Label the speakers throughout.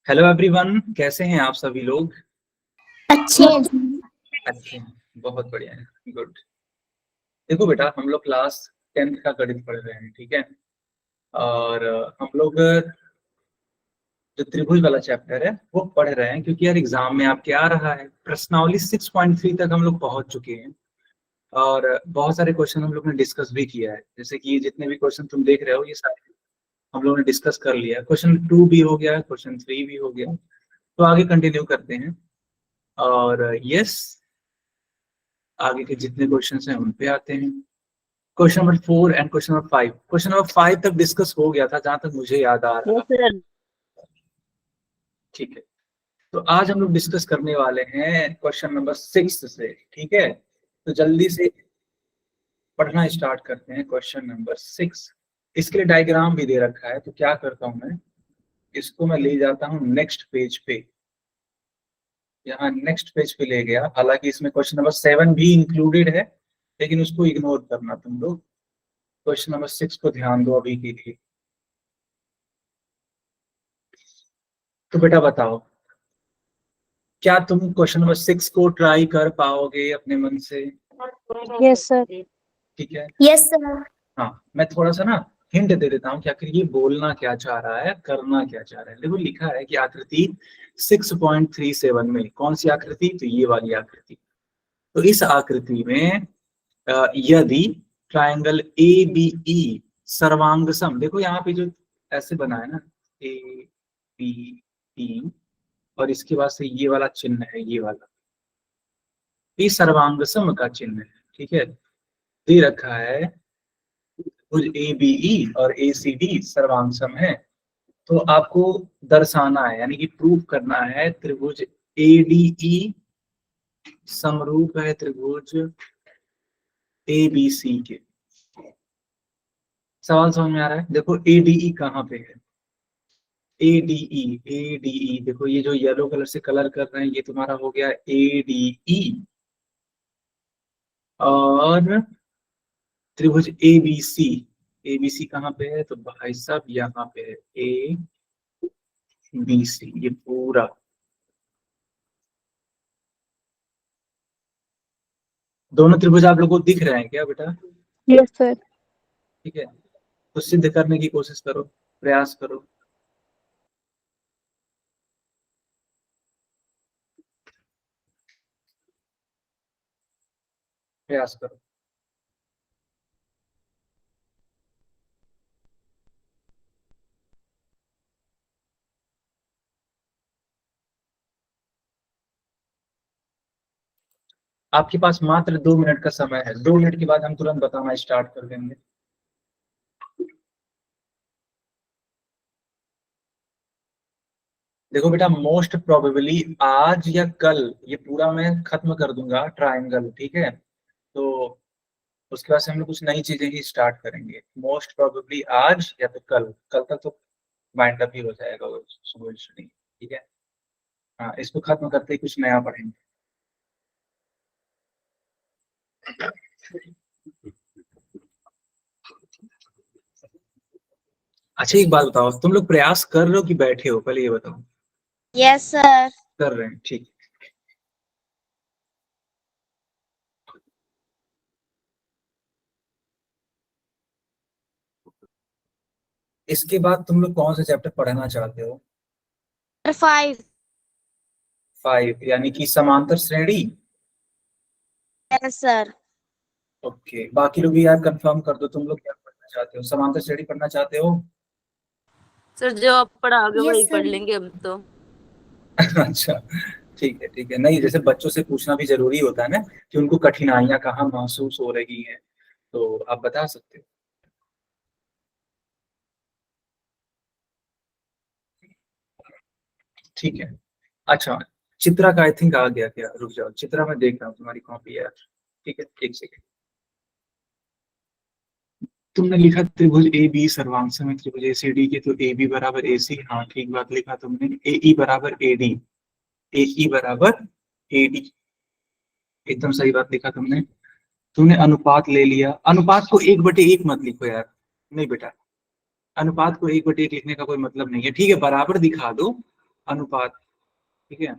Speaker 1: Hello everyone, कैसे हैं आप सभी लोग?
Speaker 2: अच्छे हैं।
Speaker 1: अच्छे हैं, बहुत बढ़िया है, गुड। देखो बेटा, हम लोग क्लास 10th का गणित पढ़ रहे हैं, ठीक है। और हम लोग जो त्रिभुज वाला चैप्टर है वो पढ़ रहे हैं, क्योंकि यार एग्जाम में आपके आ रहा है। प्रश्नावली 6.3 तक हम लोग पहुंच चुके हैं और बहुत सारे क्वेश्चन हम लोग ने डिस्कस भी किया है। जैसे कि जितने भी क्वेश्चन तुम देख रहे हो ये सारे हम लोगों ने डिस्कस कर लिया है। क्वेश्चन 2 भी हो गया, क्वेश्चन 3 भी हो गया। तो आगे कंटिन्यू करते हैं। और यस, आगे के जितने क्वेश्चन हैं उन पे आते हैं। Question number 4 and question number 5। Question number 5 तक डिस्कस हो गया था जहां तक मुझे याद आ रहा है, ठीक है। तो आज हम लोग डिस्कस करने वाले हैं क्वेश्चन नंबर 6 से, ठीक है। तो जल्दी से पढ़ना स्टार्ट करते हैं। क्वेश्चन नंबर 6, इसके लिए डायग्राम भी दे रखा है। तो क्या करता हूं मैं, इसको मैं ले जाता हूँ नेक्स्ट पेज पे। यहाँ नेक्स्ट पेज पे ले गया। हालांकि इसमें क्वेश्चन नंबर 7 भी इंक्लूडेड है, लेकिन उसको इग्नोर करना तुम लोग। क्वेश्चन नंबर 6 को ध्यान दो अभी के लिए। तो बेटा बताओ, क्या तुम क्वेश्चन नंबर 6 को ट्राई कर पाओगे अपने मन से?
Speaker 2: Yes sir.
Speaker 1: ठीक है।
Speaker 2: Yes sir.
Speaker 1: हाँ, मैं थोड़ा सा ना हिंट दे देता हूँ कि आखिर ये बोलना क्या चाह रहा है, करना क्या चाह रहा है। देखो लिखा है कि आकृति 6.37 में, कौन सी आकृति? तो ये वाली आकृति। तो इस आकृति में यदि ट्रायंगल ए बी ई सर्वांग सम, देखो यहाँ पे जो ऐसे बना है ना, ए बी ई, और इसके बाद से ये वाला चिन्ह है, ये वाला, ये सर्वांग सम का चिन्ह है, ठीक है। दे रखा है त्रिभुज ए बी ई और ए सी डी सर्वांग सम है। तो आपको दर्शाना है, यानी कि प्रूव करना है, त्रिभुज ए डी ई समरूप है त्रिभुज ए बी सी के। सवाल समझ में आ रहा है? देखो ए डी ई कहाँ पे है? A D E, A D E, देखो ये जो येलो कलर से कलर कर रहे हैं ये तुम्हारा हो गया ए डी ई। और त्रिभुज A B C, A B C कहाँ पे है? तो भाई साहब यहाँ पे है, ए बी सी, ये पूरा। दोनों त्रिभुज आप लोगों को दिख रहे हैं क्या बेटा?
Speaker 2: Yes sir.
Speaker 1: ठीक है, तो सिद्ध करने की कोशिश करो, प्रयास करो। प्रयास करो। आपके पास मात्र 2 मिनट का समय है। 2 मिनट के बाद हम तुरंत बताना स्टार्ट कर देंगे। देखो बेटा, मोस्ट प्रोबेबली आज या कल ये पूरा मैं खत्म कर दूंगा ट्रायंगल, ठीक है। तो उसके बाद से हम लोग कुछ नई चीजें ही स्टार्ट करेंगे। मोस्ट प्रोबेबली आज या तो कल, कल तक तो वाइंड अप ही हो जाएगा वो नहीं, ठीक है। हाँ, इसको खत्म करते ही कुछ नया पढ़ेंगे। अच्छा एक बात बताओ, तुम लोग प्रयास कर रहे हो कि बैठे हो? पहले ये बताओ।
Speaker 2: Yes sir.
Speaker 1: कर रहे हैं, ठीक। इसके बाद तुम लोग कौन सा चैप्टर पढ़ना चाहते हो?
Speaker 2: 5।
Speaker 1: 5, यानी कि समांतर श्रेणी।
Speaker 2: Yes sir.
Speaker 1: ओके, बाकी लोग भी यार कंफर्म कर दो, तुम लोग क्या पढ़ना चाहते हो? समांतर श्रेणी पढ़ना चाहते हो?
Speaker 3: सर जो आप पढ़ाओगे
Speaker 2: Yes,
Speaker 3: वही
Speaker 2: sir.
Speaker 3: पढ़ लेंगे हम तो।
Speaker 1: अच्छा, ठीक है ठीक है। नहीं, जैसे बच्चों से पूछना भी जरूरी होता है ना कि उनको कठिनाइयां कहाँ महसूस हो रही हैं, तो आप बता सकते हो। ठीक है। अच्छा, चित्रा का आई थिंक आ गया क्या? रुक जाओ, चित्रा मैं देख रहा हूँ तुम्हारी कॉपी यार। ठीक है, एक सेकेंड। तुमने लिखा त्रिभुज ए बी सर्वांग में त्रिभुज ए सी डी के, तो ए बी बराबर ए सी, हाँ ठीक बात लिखा तुमने। ए ई बराबर ए डी, ए ई बराबर ए डी, एकदम सही बात लिखा तुमने। तुमने अनुपात ले लिया। अनुपात को 1/1 मत लिखो यार, नहीं बेटा, अनुपात को 1/1 लिखने का कोई मतलब नहीं है। ठीक है, बराबर दिखा दो, अनुपात, ठीक है,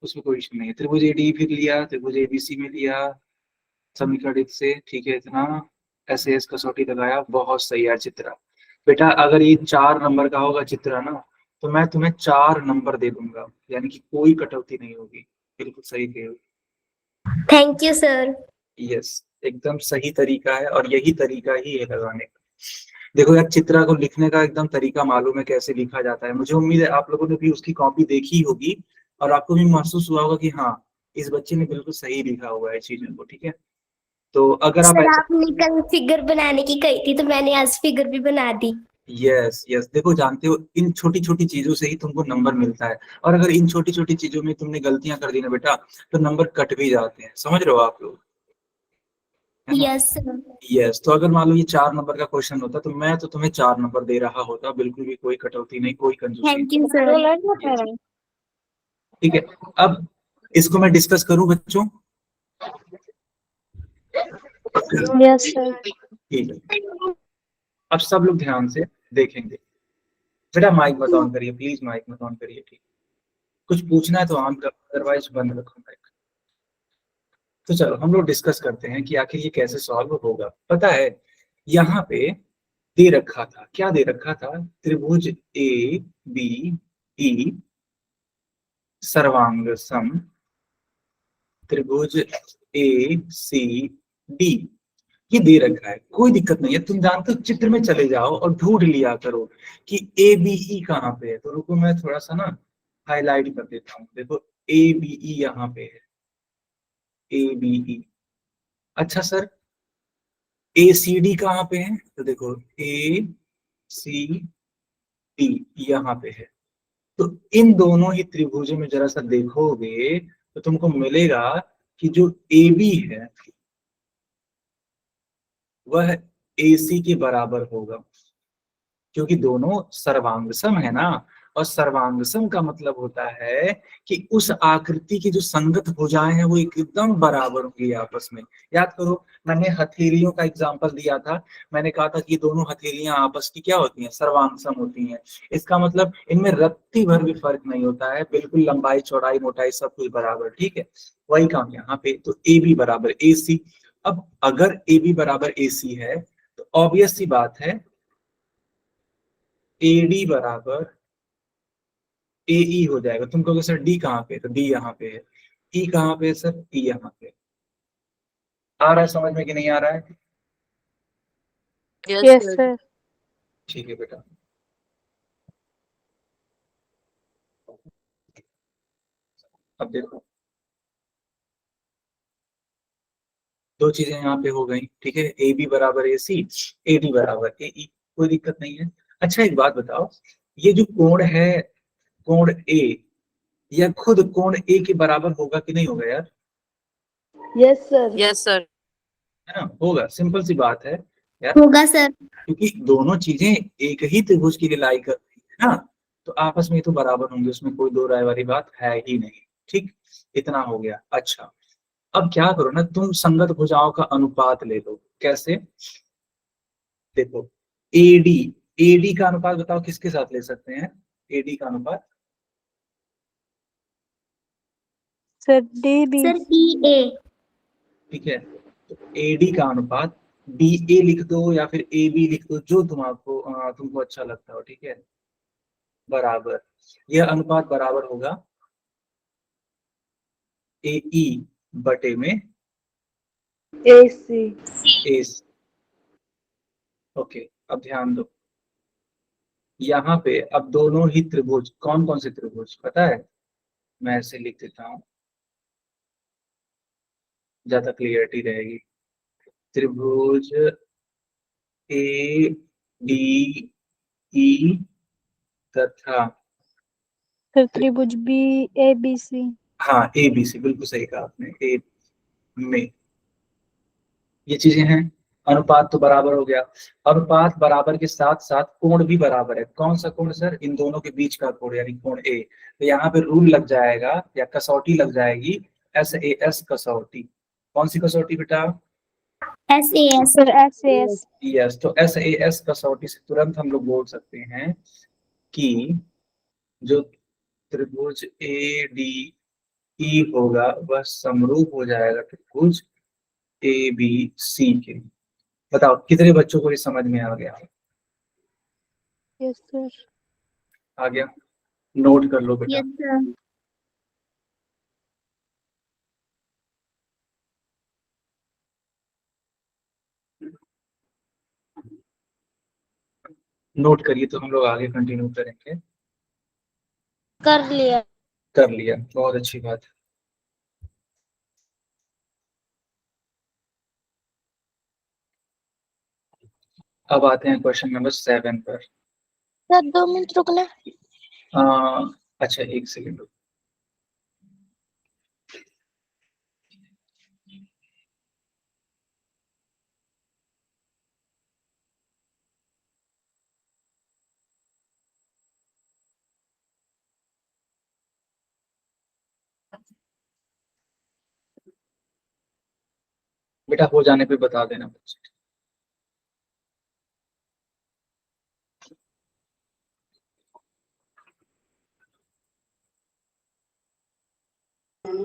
Speaker 1: उसमें कोई इश्यू नहीं है। त्रिभुज एडी फिर लिया, त्रिभुज एबीसी में लिया समीकरण से, ठीक है, इतना ऐसे एस कसौटी लगाया, बहुत सही है चित्रा। बेटा अगर ये 4 नंबर का होगा चित्रा ना, तो मैं तुम्हें 4 नंबर दे दूंगा, यानी कि कोई कटौती नहीं होगी। बिल्कुल सही थे।
Speaker 2: Thank you sir.
Speaker 1: यस, एकदम सही तरीका है और यही तरीका ही है लगाने का। देखो यार, चित्रा को लिखने का एकदम तरीका मालूम है कैसे लिखा जाता है। मुझे उम्मीद है आप लोगों ने भी उसकी कॉपी देखी होगी और आपको भी महसूस हुआ होगा कि हाँ, इस बच्चे ने बिल्कुल सही लिखा हुआ है चीजों को, ठीक है। तो अगर आप
Speaker 2: सर आपने कल फिगर बनाने की कही थी तो मैंने आज फिगर भी बना दी।
Speaker 1: यस यस, देखो जानते हो इन छोटी छोटी चीजों से ही तुमको नंबर मिलता है, और अगर इन छोटी छोटी चीजों में तुमने गलतियां कर दी ना बेटा, तो नंबर कट भी जाते हैं, समझ रहे हो आप लोग, है ना।
Speaker 2: Yes sir.
Speaker 1: यस, तो अगर मान लो ये 4 नंबर का क्वेश्चन होता तो मैं तो तुम्हें 4 नंबर दे रहा होता, बिल्कुल भी कोई कटौती नहीं, कोई कंजूसी
Speaker 2: थैंक यू सर।
Speaker 1: नहीं। ठीक है, अब इसको मैं डिस्कस करूं बच्चों।
Speaker 2: Yes sir.
Speaker 1: ठीक है, अब सब लोग ध्यान से देखेंगे। बेटा माइक मत ऑन करिए प्लीज, माइक मत ऑन करिए, ठीक। कुछ पूछना है तो ऑन कर, अदरवाइज बंद रखो माइक। तो चलो हम लोग डिस्कस करते हैं कि आखिर ये कैसे सॉल्व होगा। पता है यहाँ पे दे रखा था, क्या दे रखा था, त्रिभुज ए बी ई सर्वांग सम त्रिभुज ए सी डी, ये दे रखा है, कोई दिक्कत नहीं है। तुम जानते हो चित्र में चले जाओ और ढूंढ लिया करो कि ए बी ई कहाँ पे है। तो रुको मैं थोड़ा सा ना हाईलाइट कर देता हूँ। देखो ए बी ई यहाँ पे है, ए बी ई। अच्छा सर ए सी डी कहाँ पे है, तो देखो ए सी डी यहाँ पे है। तो इन दोनों ही त्रिभुजों में जरा सा देखोगे तो तुमको मिलेगा कि जो ए बी है वह ए सी के बराबर होगा, क्योंकि दोनों सर्वांगसम है ना। और सर्वांगसम का मतलब होता है कि उस आकृति की जो संगत भुजाएं हैं वो एकदम बराबर होंगी आपस में। याद करो मैंने हथेलियों का एग्जांपल दिया था, मैंने कहा था कि ये दोनों हथेलियां आपस की क्या होती हैं, सर्वांगसम होती हैं। इसका मतलब इनमें रत्ती भर भी फर्क नहीं होता है, बिल्कुल लंबाई चौड़ाई मोटाई सब कुछ बराबर, ठीक है। वही काम यहाँ पे, तो ए बी बराबर ए सी। अब अगर ए बी बराबर ए सी है तो ऑब्वियस सी बात है ए डी बराबर ए ई हो जाएगा। तुम कहोगे सर डी कहाँ पे, तो डी यहाँ पे है। ई कहाँ पे है सर, ई यहाँ पे। आ रहा है समझ में कि नहीं आ रहा है?
Speaker 3: Yes sir.
Speaker 1: ठीक है बेटा, अब देखो दो चीजें यहाँ पे हो गई, ठीक है। ए बी बराबर ए सी, ए डी बराबर ए ई, कोई दिक्कत नहीं है। अच्छा एक बात बताओ, ये जो कोण है, कोण ए, यह खुद कोण ए के बराबर होगा कि नहीं होगा यार?
Speaker 3: Yes sir.
Speaker 1: है ना, होगा, सिंपल सी बात है यार,
Speaker 2: होगा सर।
Speaker 1: क्योंकि दोनों चीजें एक ही त्रिभुज की लाई कर रही है ना, तो आपस में तो बराबर होंगे, उसमें कोई दो राय वाली बात है ही नहीं। ठीक, इतना हो गया। अच्छा अब क्या करो ना, तुम संगत भुजाओं का अनुपात ले लो। कैसे, देखो एडी, एडी का अनुपात बताओ किसके साथ ले सकते हैं, एडी का अनुपात?
Speaker 2: Sir D B. Sir D A.
Speaker 1: ठीक है, तो एडी का अनुपात डी ए लिख दो या फिर ए बी लिख दो, जो तुमको अच्छा लगता हो, ठीक है। बराबर, यह अनुपात बराबर होगा ए ई बटे में
Speaker 3: ए सी।
Speaker 1: ए। ओके, अब ध्यान दो, यहाँ पे अब दोनों ही त्रिभुज, कौन कौन से त्रिभुज पता है, मैं ऐसे लिख देता हूँ ज्यादा क्लियरिटी रहेगी। त्रिभुज ए डी ई तथा
Speaker 2: त्रिभुज बी ए बी सी।
Speaker 1: हाँ ए बी सी, बिल्कुल सही कहा आपने, ए में ये चीजें हैं। अनुपात तो बराबर हो गया, अनुपात बराबर के साथ साथ कोण भी बराबर है। कौन सा कोण सर, इन दोनों के बीच का कोण यानी कोण ए। तो यहाँ पे रूल लग जाएगा या कसौटी लग जाएगी, एस ए एस कसौटी। कौन सी कसौटी बेटा?
Speaker 2: S A S. Sir S A S.
Speaker 1: Yes, तो एस ए एस कसौटी से तुरंत हम लोग बोल सकते हैं कि जो त्रिभुज ए डी ई होगा वह समरूप हो जाएगा त्रिभुज ए बी सी के। बताओ कितने बच्चों को ये समझ में आ गया?
Speaker 3: Yes sir.
Speaker 1: आ गया? नोट कर लो बेटा।
Speaker 2: Yes sir.
Speaker 1: नोट करिए तो हम लोग आगे कंटिन्यू करेंगे।
Speaker 3: कर लिया।
Speaker 1: कर लिया, बहुत अच्छी बात है। अब आते हैं क्वेश्चन नंबर 7 पर।
Speaker 3: सर 2 मिनट रुकना।
Speaker 1: अच्छा 1 सेकेंड। बेटा हो जाने पे बता देना मुझे।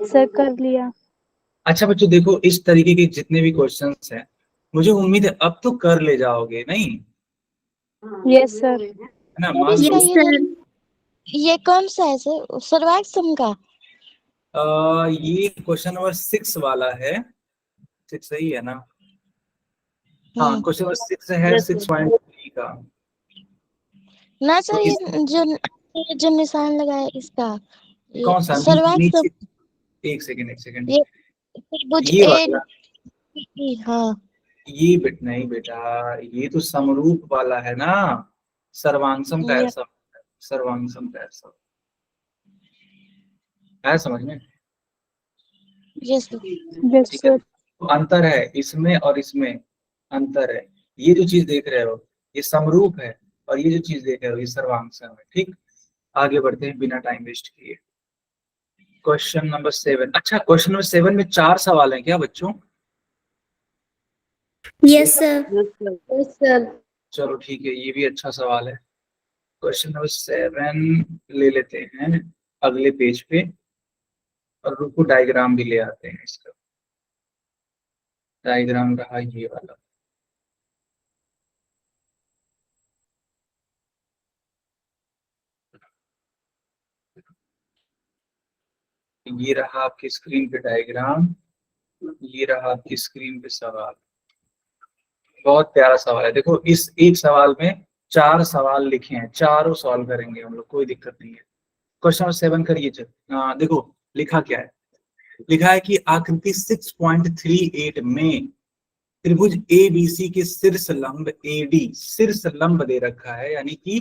Speaker 3: सर कर लिया।
Speaker 1: अच्छा बच्चों देखो, इस तरीके के जितने भी क्वेश्चंस हैं मुझे उम्मीद है अब तो कर ले जाओगे नहीं,
Speaker 3: यस सर।
Speaker 1: है ना? मान लो
Speaker 2: यस सर।
Speaker 3: ये कौन सा है सर? सर्वाइव सम का?
Speaker 1: ये क्वेश्चन नंबर 6 वाला है। 6 सही है ना? हाँ क्वेश्चन नंबर 6 है, 6.3 का।
Speaker 3: ना
Speaker 1: तो
Speaker 3: सर,
Speaker 1: इस
Speaker 3: ये जो निशान लगा है इसका,
Speaker 1: कौन सा
Speaker 3: सर्वाइव
Speaker 1: नीचे?
Speaker 3: सम।
Speaker 1: 1 सेकेंड।
Speaker 3: ये त्रिभुज
Speaker 1: ये
Speaker 3: ए
Speaker 1: वाला?
Speaker 3: डी। हाँ।
Speaker 1: ये नहीं बेटा, ये तो समरूप वाला है ना। सर्वांगसम का ऐसा, सर्वांगसम का ऐसा है, समझ में?
Speaker 3: यस
Speaker 1: ठीक है,
Speaker 3: सर।
Speaker 1: तो अंतर है इसमें और इसमें, अंतर है। ये जो चीज देख रहे हो ये समरूप है, और ये जो चीज देख रहे हो ये सर्वांगसम है। ठीक, आगे बढ़ते हैं बिना टाइम वेस्ट किए। Question number 7। अच्छा क्वेश्चन नंबर 7 में 4 सवाल हैं क्या बच्चों?
Speaker 2: Yes sir.
Speaker 3: Yes sir.
Speaker 1: चलो ठीक है, ये भी अच्छा सवाल है। क्वेश्चन नंबर 7 ले लेते हैं अगले पेज पे, और रुको डायग्राम भी ले आते हैं इसका। डायग्राम रहा ये वाला। ये रहा आपकी स्क्रीन पे डायग्राम, ये रहा आपकी स्क्रीन पे सवाल। बहुत प्यारा सवाल है। देखो इस एक सवाल में 4 सवाल लिखे हैं, चारों सॉल्व करेंगे हम लोग, कोई दिक्कत नहीं है। क्वेश्चन नंबर 7 करिए। देखो लिखा क्या है, लिखा है कि आकृति 6.38 में त्रिभुज एबीसी के शीर्ष लंब एडी, शीर्ष लंब दे रखा है, यानी कि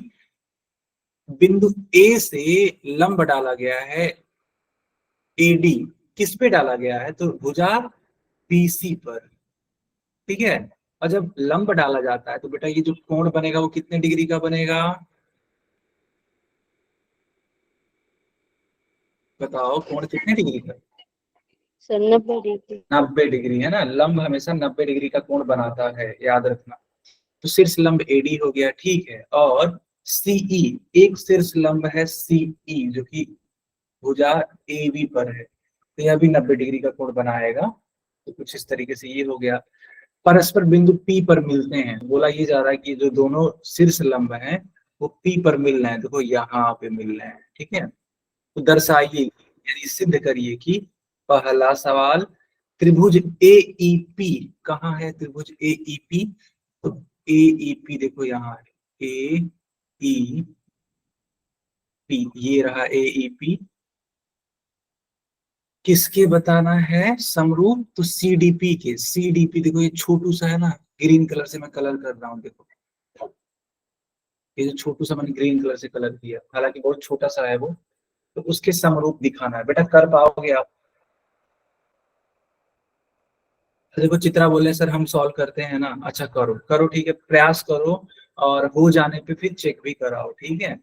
Speaker 1: बिंदु ए से लंब डाला गया है एडी। किस पे डाला गया है? तो भुजा बीसी पर। ठीक है, और जब लंब डाला जाता है तो बेटा ये जो कोण बनेगा वो कितने डिग्री का बनेगा? बताओ कोण कितने डिग्री का?
Speaker 3: Sir 90 degree.
Speaker 1: 90 डिग्री है ना, लंब हमेशा 90 डिग्री का कोण बनाता है, याद रखना। तो शीर्ष लंब एडी हो गया, ठीक है। और सीई, एक शीर्ष लंब है सीई जो कि भुजा एबी पर है, तो यह भी 90 डिग्री का कोण बनाएगा। तो कुछ इस तरीके से ये हो गया। परस्पर बिंदु पी पर मिलते हैं, बोला ये जा रहा है कि जो दोनों शीर्ष लंब हैं वो पी पर मिल रहे हैं। देखो यहाँ पे मिल रहे हैं, ठीक है। तो दर्शाइए, यानी सिद्ध करिए कि पहला सवाल त्रिभुज एईपी कहाँ है? त्रिभुज एईपी, तो एईपी देखो यहाँ है, एईपी, ये रहा एईपी। किसके बताना है समरूप? तो सीडीपी के। सीडीपी देखो ये छोटू सा है ना, ग्रीन कलर से मैं कलर कर रहा हूँ, देखो ये जो छोटू सा मैंने ग्रीन कलर से कलर किया, हालांकि बहुत छोटा सा है वो, तो उसके समरूप दिखाना है। बेटा कर पाओगे आप? देखो चित्रा बोले सर हम सॉल्व करते हैं ना। अच्छा करो करो, ठीक है, प्रयास करो, और हो जाने पे फिर चेक भी कराओ, ठीक है।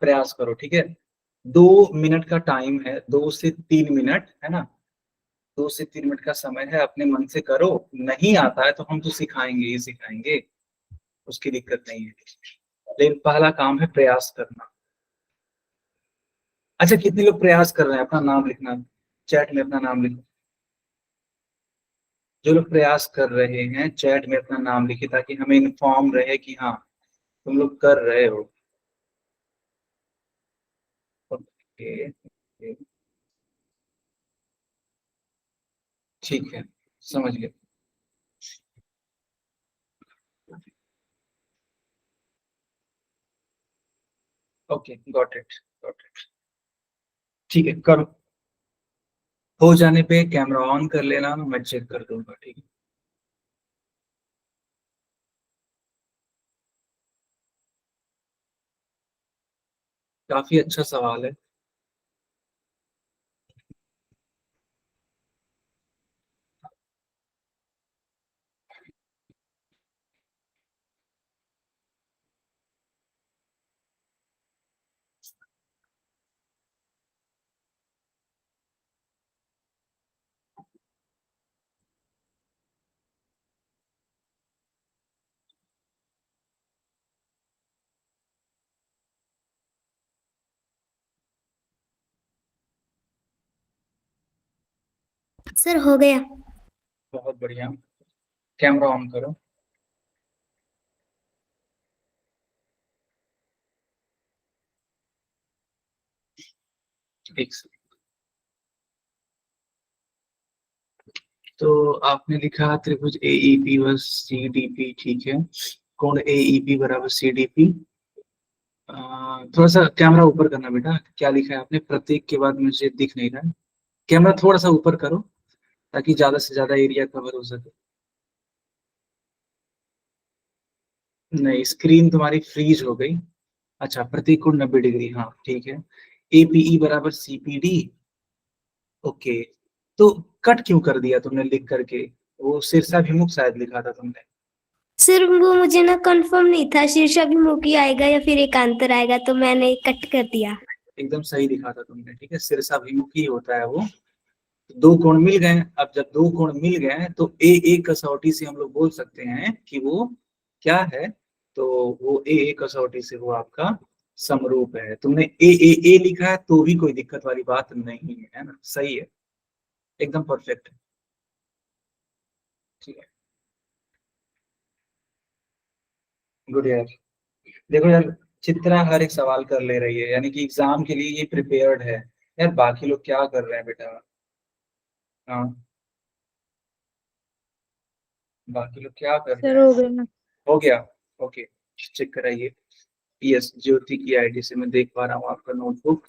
Speaker 1: प्रयास करो, ठीक है। 2 मिनट का टाइम है, 2 से 3 मिनट है ना, 2 से 3 मिनट का समय है, अपने मन से करो। नहीं आता है तो हम तो सिखाएंगे ही सिखाएंगे। उसकी दिक्कत नहीं है, लेकिन पहला काम है प्रयास करना। अच्छा, कितने लोग प्रयास कर रहे हैं? अपना नाम लिखना, चैट में अपना नाम लिखो। जो लोग प्रयास कर रहे हैं चैट में अपना नाम लिखिए, ताकि हमें इन्फॉर्म रहे कि हाँ तुम लोग कर रहे हो। ओके, ठीक है, समझ गए। Okay, got it, got it. ठीक है, करो। हो जाने पे कैमरा ऑन कर लेना, मैं चेक कर दूंगा, ठीक है। काफी अच्छा सवाल है।
Speaker 2: सर हो गया।
Speaker 1: बहुत बढ़िया, कैमरा ऑन करो। एक सेकंड। तो आपने लिखा त्रिभुज AEP बस CDP, ठीक है। कोण AEP बराबर CDP। थोड़ा सा कैमरा ऊपर करना बेटा, क्या लिखा है आपने? प्रत्येक के बाद मुझे दिख नहीं रहा है। कैमरा थोड़ा सा ऊपर करो, ताकि ज्यादा से ज्यादा एरिया कवर हो सके। नहीं, स्क्रीन तुम्हारी फ्रीज हो गई। अच्छा, प्रत्येक कोण 90 डिग्री, हाँ ठीक है। APE बराबर CPD। ओके, तो कट क्यों कर दिया तुमने लिख करके? वो शीर्षाभिमुख शायद लिखा था तुमने।
Speaker 2: सर वो मुझे ना कंफर्म नहीं था शीर्षाभिमुखी आएगा या फिर एकांतर आएगा, तो मैंने कट कर दिया।
Speaker 1: एकदम सही लिखा था तुमने, ठीक है, शीर्षाभिमुखी होता है वो। दो कोण मिल गए, अब जब दो कोण मिल गए तो ए कसौटी से हम लोग बोल सकते हैं कि वो क्या है। तो वो ए कसौटी से वो आपका समरूप है। तुमने ए लिखा है तो भी कोई दिक्कत वाली बात नहीं है ना, सही है, एकदम परफेक्ट है। ठीक है, गुड यार। देखो यार, चित्रा हर एक सवाल कर ले रही है, यानी कि एग्जाम के लिए ये प्रिपेयर्ड है। यार बाकी लोग क्या कर रहे हैं बेटा? हाँ, बाकी लोग क्या कर रहे
Speaker 3: सर
Speaker 1: हैं?
Speaker 3: हो गया ना।
Speaker 1: हो गया, ओके, चेक कराइए। यस, ज्योति की आईडी से मैं देख पा रहा हूँ आपका नोटबुक।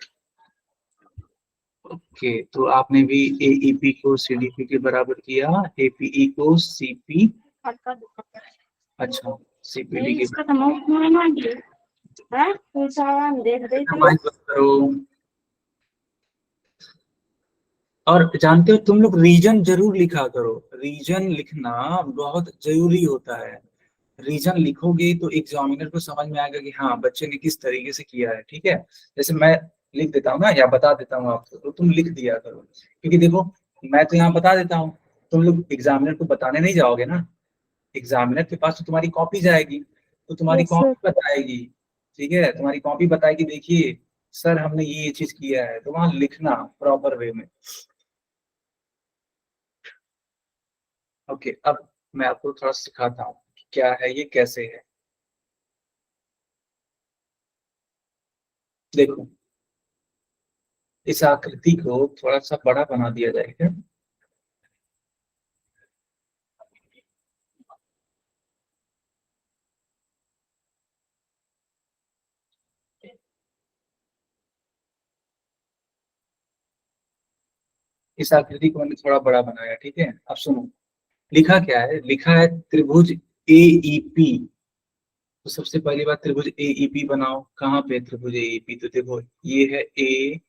Speaker 1: ओके, तो आपने भी AEP को CDP के बराबर किया, APE को CP, अच्छा CPD के माइक बंद करो। और जानते हो तुम लोग रीजन जरूर लिखा करो, रीजन लिखना बहुत जरूरी होता है। रीजन लिखोगे तो एग्जामिनर को समझ में आएगा कि हाँ बच्चे ने किस तरीके से किया है, ठीक है। जैसे मैं लिख देता हूँ ना, या बता देता हूँ आपको, तो तुम लिख दिया करो, क्योंकि देखो मैं तो यहाँ बता देता हूँ, तुम लोग एग्जामिनर को बताने नहीं जाओगे ना। एग्जामिनर के पास तो तुम्हारी कॉपी जाएगी, तो तुम्हारी
Speaker 3: यस सर।
Speaker 1: कॉपी बताएगी, ठीक है, तुम्हारी कॉपी बताएगी देखिए सर हमने ये चीज किया है, तो वहां लिखना प्रॉपर वे में। ओके, अब मैं आपको थोड़ा सिखाता हूँ कि क्या है ये, कैसे है। देखो, इस आकृति को थोड़ा सा बड़ा बना दिया जाएगा। इस आकृति को मैंने थोड़ा बड़ा बनाया, ठीक है। अब सुनो, लिखा क्या है? लिखा है त्रिभुज AEP। तो सबसे पहली बात, त्रिभुज AEP बनाओ। कहाँ पे त्रिभुज AEP? तो देखो ये है AEP,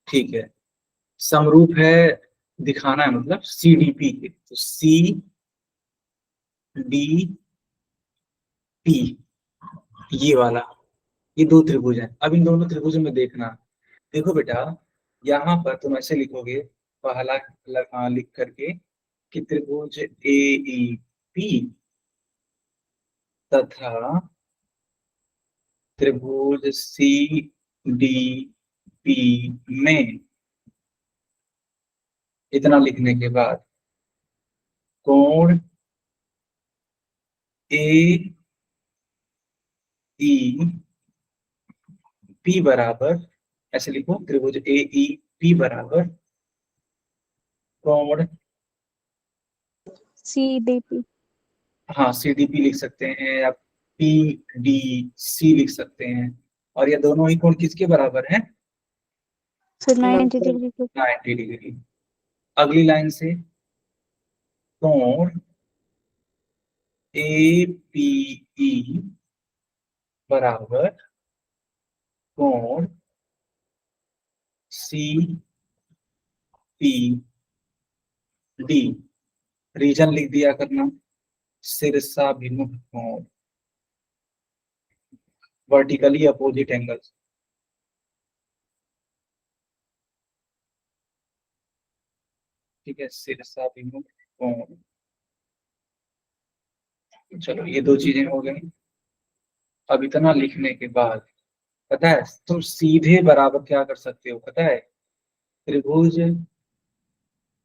Speaker 1: ठीक है। समरूप है, दिखाना है मतलब CDP के, तो CDP, ये वाला, ये दो त्रिभुज हैं। अब इन दोनों त्रिभुजों में देखना, देखो बेटा, यहाँ पर तुम ऐसे लिखोगे, पहला लिख करके कि त्रिभुज AEP तथा त्रिभुज CDP में इतना लिखने के बाद कोण AEP बराबर, ऐसे लिखो, त्रिभुज AEP बराबर कोण
Speaker 3: CDP।
Speaker 1: हाँ CDP लिख सकते हैं या PDC लिख सकते हैं। और ये दोनों ही कोण किसके बराबर हैं?
Speaker 3: सर 90 डिग्री के।
Speaker 1: 90 डिग्री। अगली लाइन से कोण APE बराबर कोण CPD, रीजन लिख दिया करना, शीर्षाभिमुख कोण, वर्टिकली अपोजिट एंगल्स। ठीक है, शीर्षाभिमुख कोण। चलो ये दो चीजें हो गई। अब इतना लिखने के बाद पता है तुम सीधे बराबर क्या कर सकते हो पता है? त्रिभुज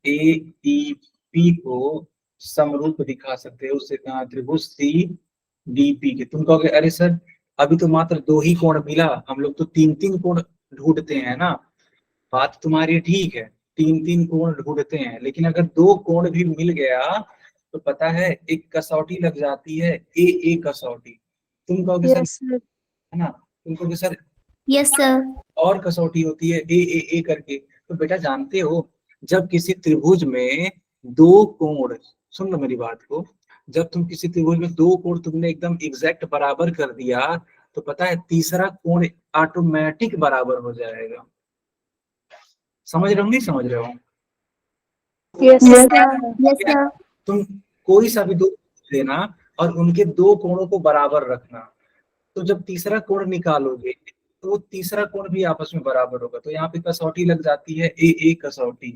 Speaker 1: AEP को समरूप दिखा सकते हो उससे, कहा त्रिभुज CDP के। तुम कहोगे अरे सर अभी तो मात्र दो ही कोण मिला, हम लोग तो तीन तीन कोण ढूंढते हैं ना। बात तुम्हारी ठीक है, तीन तीन कोण ढूंढते हैं, लेकिन अगर दो कोण भी मिल गया तो पता है एक कसौटी लग जाती है, ए कसौटी। तुम कहोगे सर,
Speaker 3: यस सर।
Speaker 1: है ना, तुम कहोगे सर
Speaker 2: यस सर।
Speaker 1: और कसौटी होती है ए करके। तो बेटा जानते हो, जब किसी त्रिभुज में दो कोण, सुन लो मेरी बात को, जब तुम किसी त्रिभुज में दो कोण तुमने एकदम एग्जैक्ट बराबर कर दिया तो पता है तीसरा कोण ऑटोमेटिक बराबर हो जाएगा। समझ रहे हो नहीं समझ रहे हो?
Speaker 3: Yes
Speaker 2: yes
Speaker 3: sir.
Speaker 2: Sir. Yes sir.
Speaker 1: तुम कोई सा भी दो लेना और उनके दो कोणों को बराबर रखना, तो जब तीसरा कोण निकालोगे तो वो तीसरा कोण भी आपस में बराबर होगा। तो यहाँ पे कसौटी लग जाती है ए कसौटी।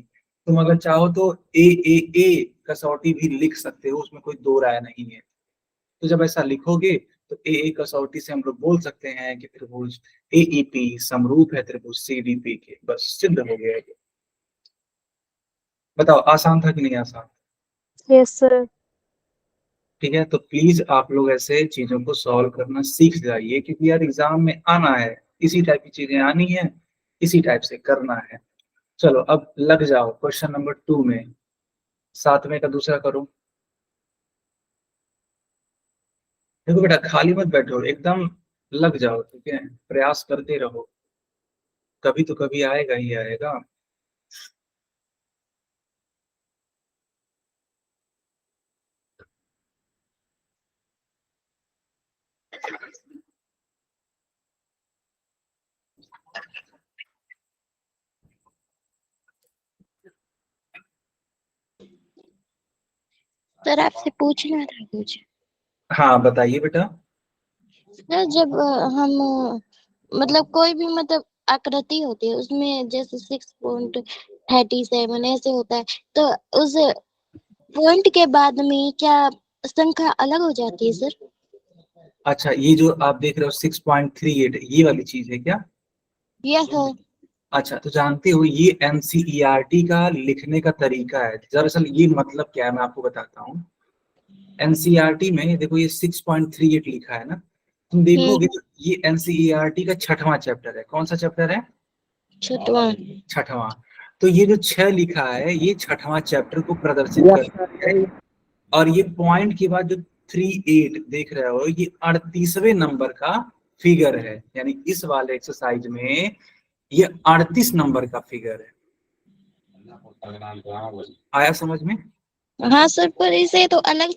Speaker 1: तुम अगर चाहो तो ए कसौटी भी लिख सकते हो, उसमें कोई दो राय नहीं है। तो जब ऐसा लिखोगे तो ए कसौटी से हम लोग बोल सकते हैं कि त्रिभुज AEP समरूप है त्रिभुज CDP के। बस सिद्ध हो गया ये। बताओ आसान था कि नहीं आसान?
Speaker 3: Yes sir.
Speaker 1: ठीक है, तो प्लीज आप लोग ऐसे चीजों को सॉल्व करना सीख जाइए, क्योंकि यार एग्जाम में आना है, इसी टाइप की चीजें आनी है, इसी टाइप से करना है। चलो अब लग जाओ क्वेश्चन नंबर 2 में, 7वें का दूसरा करो। देखो बेटा खाली मत बैठो, एकदम लग जाओ, ठीक है, प्रयास करते रहो, कभी तो कभी आएगा ही आएगा।
Speaker 3: सर आपसे पूछना था कुछ।
Speaker 1: हाँ बताइए बेटा।
Speaker 3: सर जब हम मतलब कोई भी मतलब आकृति होती है उसमें जैसे 6.37 ऐसे होता है, तो उस पॉइंट के बाद में क्या संख्या अलग हो जाती है सर?
Speaker 1: अच्छा ये जो आप देख रहे हो 6.38 ये वाली चीज है क्या?
Speaker 3: Yes sir.
Speaker 1: अच्छा तो जानते हो ये NCERT का लिखने का तरीका है। दरअसल ये मतलब क्या है मैं आपको बताता हूँ। NCERT में देखो ये 6.38 लिखा है ना, तुम देखोगे तो ये NCERT का 6वां चैप्टर है। कौन सा चैप्टर है?
Speaker 3: छठवां।
Speaker 1: 6वां। तो ये जो 6 लिखा है ये 6वां चैप्टर को प्रदर्शित करता है। और ये पॉइंट के बाद जो 38 देख रहे हो ये 38वें नंबर का फिगर है, यानी इस वाले एक्सरसाइज में ये 38 नंबर का फिगर है। आया समझ में?
Speaker 3: हाँ सर, पर इसे तो अलग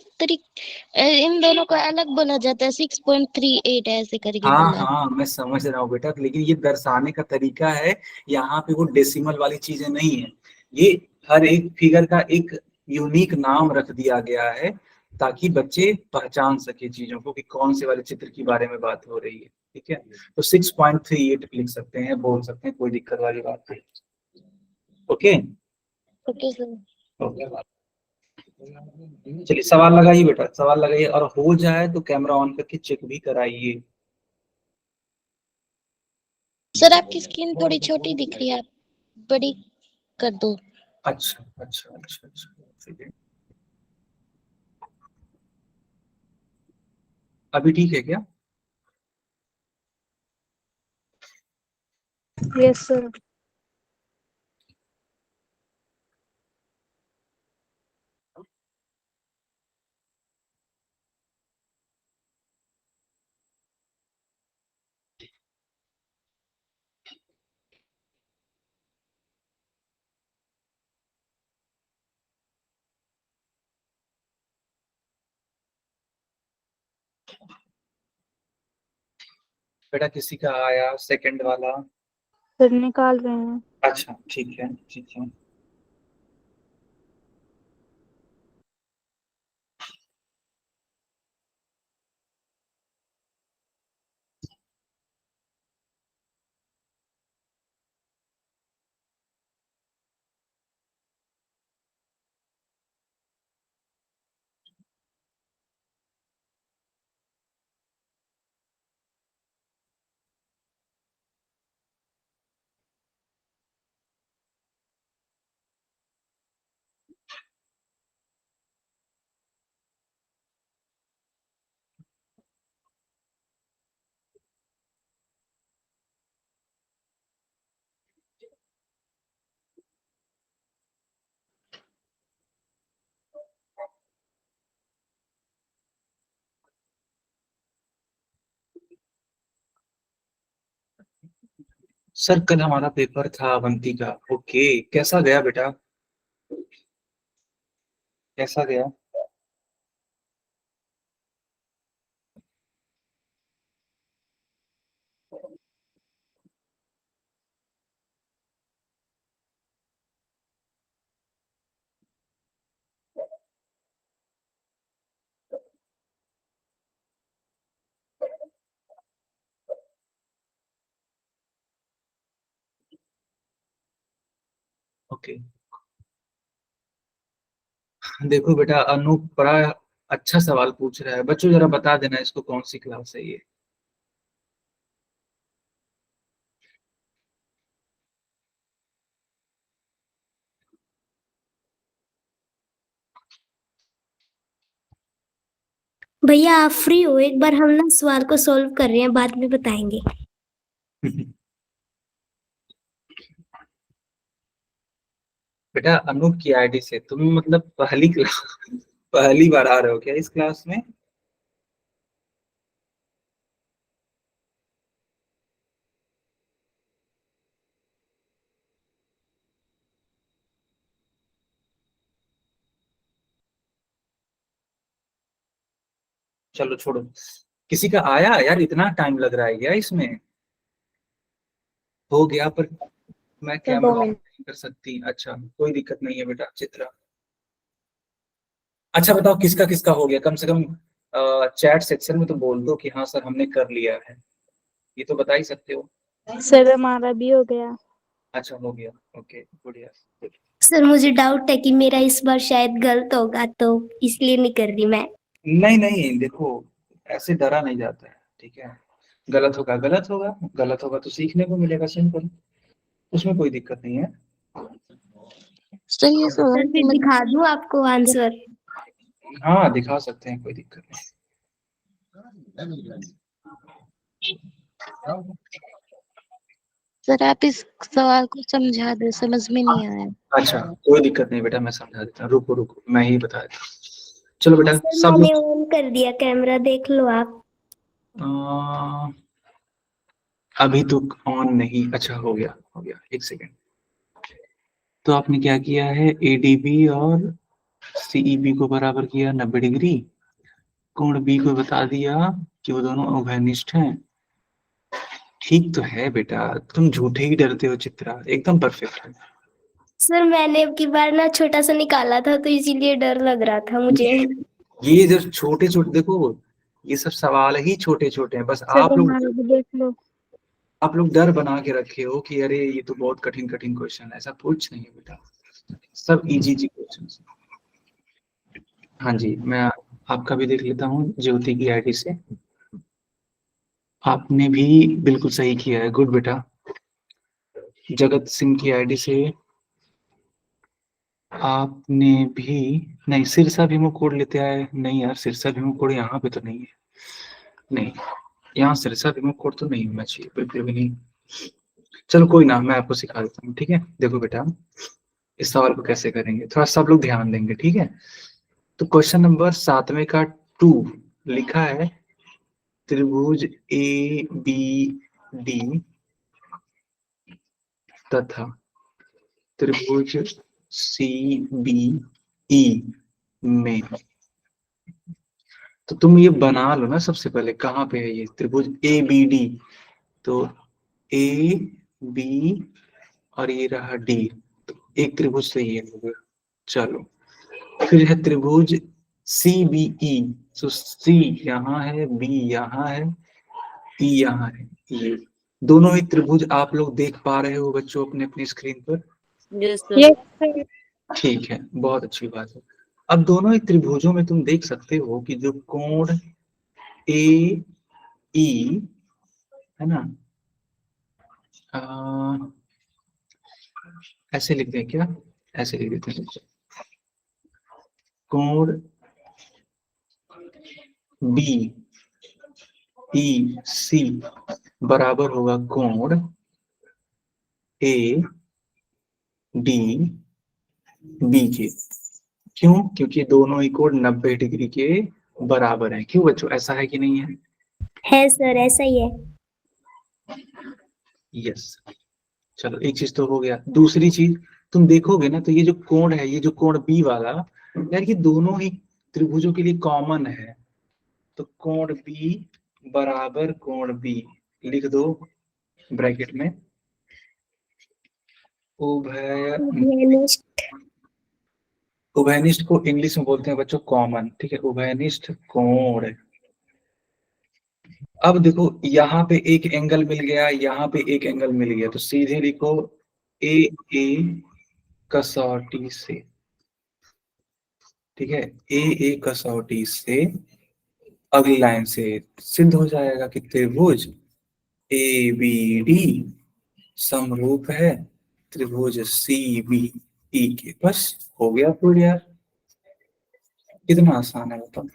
Speaker 3: इन दोनों को अलग बोला जाता है, 6.38 ऐसे करके
Speaker 1: हाँ
Speaker 3: बोला।
Speaker 1: हाँ मैं समझ रहा हूँ बेटा, लेकिन ये दर्शाने का तरीका है, यहाँ पे वो डेसिमल वाली चीजें नहीं है। ये हर एक फिगर का एक यूनिक नाम रख दिया गया है ताकि बच्चे पहचान सके चीजों को कि कौन से वाले चित्र के बारे में बात हो रही है। ठीक है, तो 6.38 लिख सकते हैं, बोल सकते हैं, कोई दिक्कत वाली बात नहीं। Okay
Speaker 3: okay sir.
Speaker 1: ओके। चलिए सवाल लगाइए बेटा, सवाल लगाइए, और हो जाए तो कैमरा ऑन करके चेक भी कराइए।
Speaker 3: सर आपकी स्किन थोड़ी छोटी दिख रही है, आप बड़ी कर दो।
Speaker 1: अच्छा अच्छा अच्छा अच्छा, ठीक है। अभी ठीक है क्या?
Speaker 4: Yes sir.
Speaker 1: बेटा किसी का आया सेकंड वाला?
Speaker 4: सर निकाल रहे हैं।
Speaker 1: अच्छा ठीक है ठीक है। सर कल हमारा पेपर था अवंती का। ओके, कैसा गया बेटा, कैसा गया? ओके, देखो बेटा अनूप बड़ा अच्छा सवाल पूछ रहा है। बच्चों जरा बता देना इसको कौन सी क्लास है ये।
Speaker 2: भैया आप फ्री हो, एक बार हम ना सवाल को सॉल्व कर रहे हैं, बाद में बताएंगे।
Speaker 1: बेटा अनूप की आईडी से तुम मतलब पहली क्लास पहली बार आ रहे हो क्या इस क्लास में? चलो छोड़ो, किसी का आया यार, इतना टाइम लग रहा है क्या इसमें? हो गया पर मैं
Speaker 4: सर 2
Speaker 1: कैमरा ऑन
Speaker 4: मिनट।
Speaker 1: नहीं कर सकती। अच्छा कोई दिक्कत नहीं है बेटा चित्रा। अच्छा बताओ किसका किसका हो गया, कम से कम चैट सेक्शन में तो बोल दो कि हाँ सर हमने कर लिया है, ये तो बता ही सकते हो।
Speaker 4: सर हमारा भी हो गया।
Speaker 1: अच्छा हो गया, ओके बढ़िया।
Speaker 2: सर मुझे डाउट है कि मेरा इस बार शायद गलत होगा, तो इसलिए नहीं कर रही मैं।
Speaker 1: नहीं नहीं देखो, ऐसे डरा नहीं जाता है, ठीक है। गलत होगा गलत होगा, गलत होगा तो सीखने को मिलेगा, सिंपल, उसमें कोई दिक्कत नहीं है।
Speaker 3: सर ये
Speaker 2: सर
Speaker 3: सवाल
Speaker 2: फिर
Speaker 3: समझ
Speaker 2: दिखा दूं आपको आंसर?
Speaker 1: हाँ दिखा सकते हैं, कोई दिक्कत
Speaker 3: सर आप इस सवाल को समझा दो, समझ में नहीं आया।
Speaker 1: नहीं। अच्छा कोई दिक्कत नहीं बेटा, मैं समझा देता हूँ, रुको रुको मैं ही बता देता हूँ। चलो बेटा
Speaker 2: सर
Speaker 1: सब
Speaker 2: मैंने
Speaker 1: लोग
Speaker 2: ऑन कर दिया कैमरा, देख लो आप।
Speaker 1: अ, अभी तो ऑन नहीं, अच्छा हो गया हो गया, एक सेकेंड। तो आपने क्या किया है, एडीबी और सीईबी को बराबर किया 90 डिग्री, कोण बी को बता दिया कि वो दोनों उभयनिष्ठ हैं। ठीक तो है बेटा, तुम झूठे ही डरते हो चित्रा, एकदम परफेक्ट है।
Speaker 2: सर मैंने अब की बार ना छोटा सा निकाला था, तो इसीलिए डर लग रहा था मुझे।
Speaker 1: ये जो छोटे छोटे देखो, ये सब सवाल ही छोटे छोटे हैं, बस
Speaker 4: सर हमारा भी देख लो।
Speaker 1: आप लोग डर बना के रखे हो कि अरे ये तो बहुत कठिन कठिन क्वेश्चन है, ऐसा कुछ नहीं है बेटा, सब इजी इजी क्वेश्चन। हाँ जी, मैं आपका भी देख लेता हूँ ज्योति की आईडी से। आपने भी बिल्कुल सही किया है, गुड बेटा। जगत सिंह की आईडी से आपने भी नहीं, सिरसा भीमो कोड लेते आए। नहीं यार, सिरसा भीमो कोड यहाँ पे तो नहीं है। नहीं, यहाँ सिरसा भीमो कोड तो नहीं होना चाहिए, बिल्कुल भी नहीं। चलो कोई ना, मैं आपको सिखा देता हूँ, ठीक है। देखो बेटा, इस सवाल को कैसे करेंगे, थोड़ा सब लोग ध्यान देंगे, ठीक है। तो क्वेश्चन नंबर 7वें का 2 लिखा है, त्रिभुज ए बी डी तथा त्रिभुज सी बी ई में। तो तुम ये बना लो ना सबसे पहले, कहाँ पे है ये त्रिभुज ए बी डी। तो ए बी और ये रहा डी, तो एक त्रिभुज सही है हो गया। चलो, फिर है त्रिभुज सी बी ई। तो सी यहाँ है, बी यहाँ है, ई यहाँ है। ये दोनों ही त्रिभुज आप लोग देख पा रहे हो बच्चों अपने अपनी स्क्रीन पर?
Speaker 4: Yes sir.
Speaker 1: ठीक है, बहुत अच्छी बात है। अब दोनों ही त्रिभुजों में तुम देख सकते हो कि जो कोण ए ई है ना, ऐसे लिखते हैं क्या, ऐसे लिख देते हैं, कोण बी ई सी बराबर होगा कोण ए डी बी के। क्यों? क्योंकि दोनों ही कोण 90 डिग्री के बराबर हैं। क्यों बच्चों, ऐसा है कि नहीं
Speaker 2: है सर, ऐसा ही है।
Speaker 1: यस। चलो, एक चीज तो हो गया। दूसरी चीज, तुम देखोगे ना तो ये जो कोण है, ये जो कोण बी वाला, यार ये दोनों ही त्रिभुजों के लिए कॉमन है। तो कोण बी बराबर कोण बी लिख दो ब्रैकेट में, उभय
Speaker 2: उभयनिष्ठ।
Speaker 1: उभयनिष्ठ को इंग्लिश में बोलते हैं बच्चों कॉमन, ठीक है, उभयनिष्ठ कोण। अब देखो, यहाँ पे एक एंगल मिल गया, यहाँ पे एक एंगल मिल गया, तो सीधे लिखो ए ए कसौटी से, ठीक है। ए ए कसौटी से अगली लाइन से सिद्ध हो जाएगा कि त्रिभुज ए बी डी समरूप है त्रिभुज सी बी ई के। बस हो गया प्रूव यार, कितना आसान है बताओ,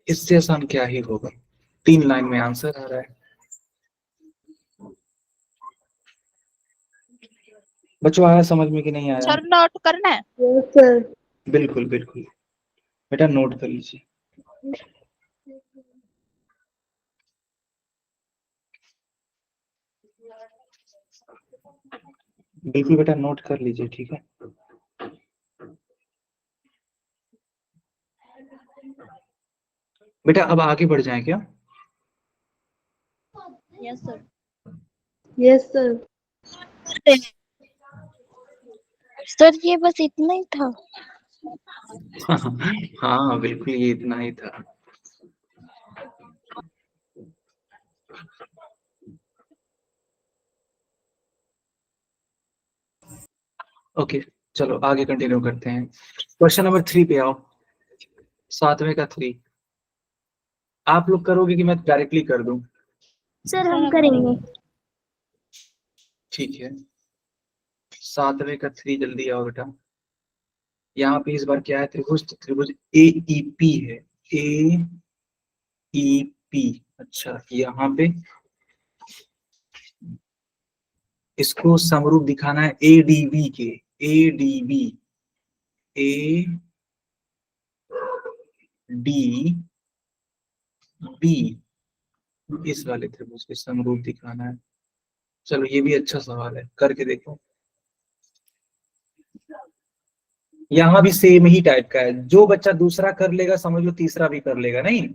Speaker 1: इससे आसान क्या ही होगा। 3 लाइन में आंसर आ रहा है। बच्चों आया समझ में कि नहीं आया?
Speaker 3: सर नोट करना है।
Speaker 4: Yes sir.
Speaker 1: बिल्कुल बिल्कुल बेटा, नोट कर लीजिए। बिल्कुल बेटा, नोट कर लीजिए, ठीक है। बेटा अब आगे बढ़ जाएं क्या?
Speaker 3: Yes sir.
Speaker 4: Yes sir.
Speaker 3: Sir ये बस इतना ही था।
Speaker 1: हाँ बिल्कुल, ये इतना ही था। ओके, चलो आगे कंटिन्यू करते हैं। क्वेश्चन नंबर 3 पे आओ, 7वें का 3। आप लोग करोगे कि मैं डायरेक्टली कर दूं?
Speaker 2: सर हम करेंगे।
Speaker 1: ठीक है, 7वें का 3 जल्दी आओ बेटा। यहाँ पे इस बार क्या है, त्रिभुज, त्रिभुज ए ई पी है, ए ई पी। अच्छा, यहाँ पे इसको समरूप दिखाना है ए डी बी के, A D B, A D B, इस वाले त्रिभुज के समरूप दिखाना है। चलो ये भी अच्छा सवाल है, करके देखो। यहाँ भी सेम ही टाइप का है, जो बच्चा दूसरा कर लेगा समझ लो तीसरा भी कर लेगा, नहीं?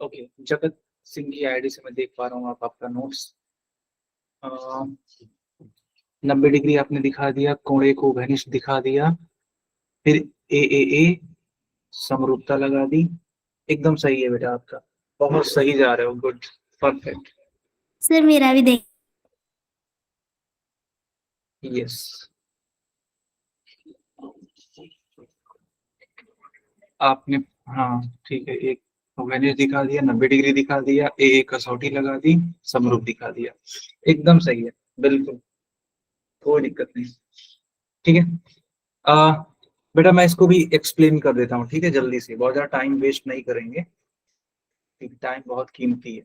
Speaker 1: ओके, जगत सिंह की आईडी से मैं देख पा रहा हूँ आप आपका नोट्स 90 डिग्री आपने दिखा दिया, कोण को घनिष्ठ दिखा दिया, फिर ए समरूपता लगा दी। एकदम सही है बेटा आपका, बहुत सही जा रहे हो, गुड, परफेक्ट,
Speaker 2: सर मेरा भी देख।
Speaker 1: यस। आपने, हाँ ठीक है, एक घनिष्ठ दिखा दिया, 90 डिग्री दिखा दिया, ए कसौटी लगा दी, समरूप दिखा दिया, एकदम सही है, बिल्कुल कोई दिक्कत नहीं। ठीक है, बेटा मैं इसको भी एक्सप्लेन कर देता हूँ, ठीक है, जल्दी से, बहुत ज्यादा टाइम वेस्ट नहीं करेंगे, ठीक, टाइम बहुत कीमती है।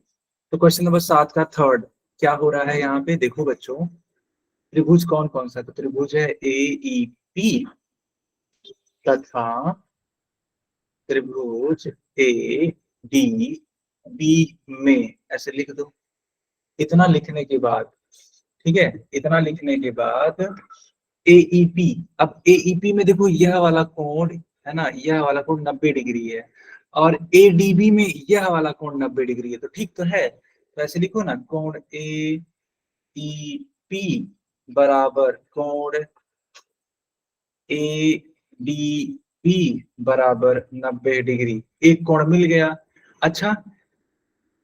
Speaker 1: तो क्वेश्चन नंबर 7 का थर्ड क्या हो रहा है यहाँ पे, देखो बच्चों, त्रिभुज कौन कौन सा है, तो त्रिभुज है AEP तथा त्रिभुज ADB में, ऐसे लिख दो। इतना लिखने के बाद, ठीक है, इतना लिखने के बाद AEP, अब AEP में देखो यह वाला कोण है ना, यह वाला कोण 90 डिग्री है, और ADB में यह वाला कोण 90 डिग्री है, तो ठीक तो है, तो ऐसे लिखो ना, कोण AEP बराबर कोण ADB बराबर 90 डिग्री, एक कोण मिल गया। अच्छा,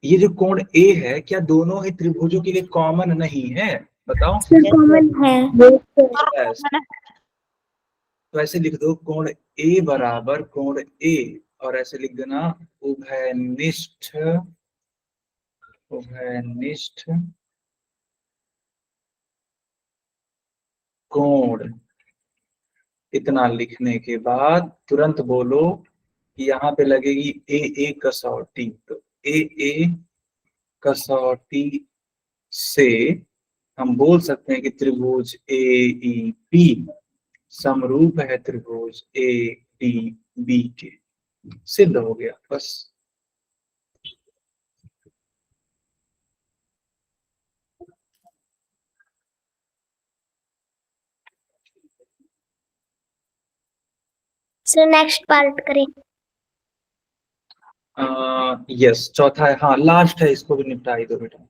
Speaker 1: ये जो कोण A है, क्या दोनों ही त्रिभुजों के लिए कॉमन नहीं है, बताओ।
Speaker 2: सर कॉमन है।
Speaker 1: Yes. तो ऐसे लिख दो, कोण A बराबर कोण A, और ऐसे लिख देना उभयनिष्ठ, उभयनिष्ठ कोण। इतना लिखने के बाद तुरंत बोलो कि यहाँ पे लगेगी ए कसौटी, तो ए कसौटी से हम बोल सकते हैं कि त्रिभुज AEP समरूप है त्रिभुज ADB के, सिद्ध हो गया बस।
Speaker 2: सर नेक्स्ट पार्ट करें।
Speaker 1: यस, चौथा है, हाँ लास्ट है, इसको भी निपटा ही दो बेटा।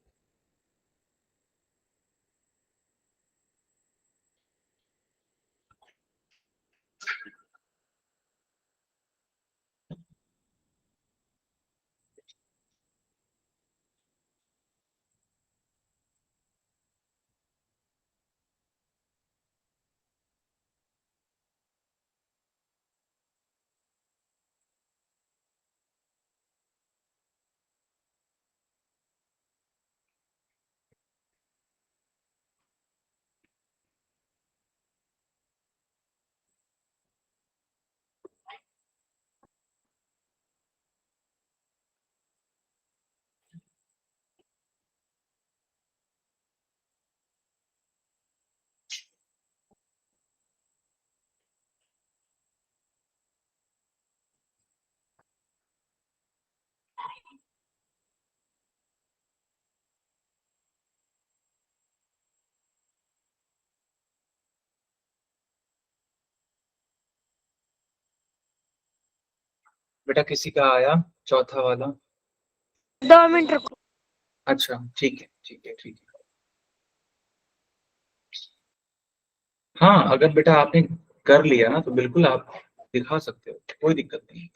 Speaker 1: बेटा किसी का आया चौथा वाला?
Speaker 4: 2 मिनट रुको।
Speaker 1: अच्छा ठीक है, ठीक है, ठीक है। हाँ अगर बेटा आपने कर लिया ना, तो बिल्कुल आप दिखा सकते हो, कोई दिक्कत नहीं।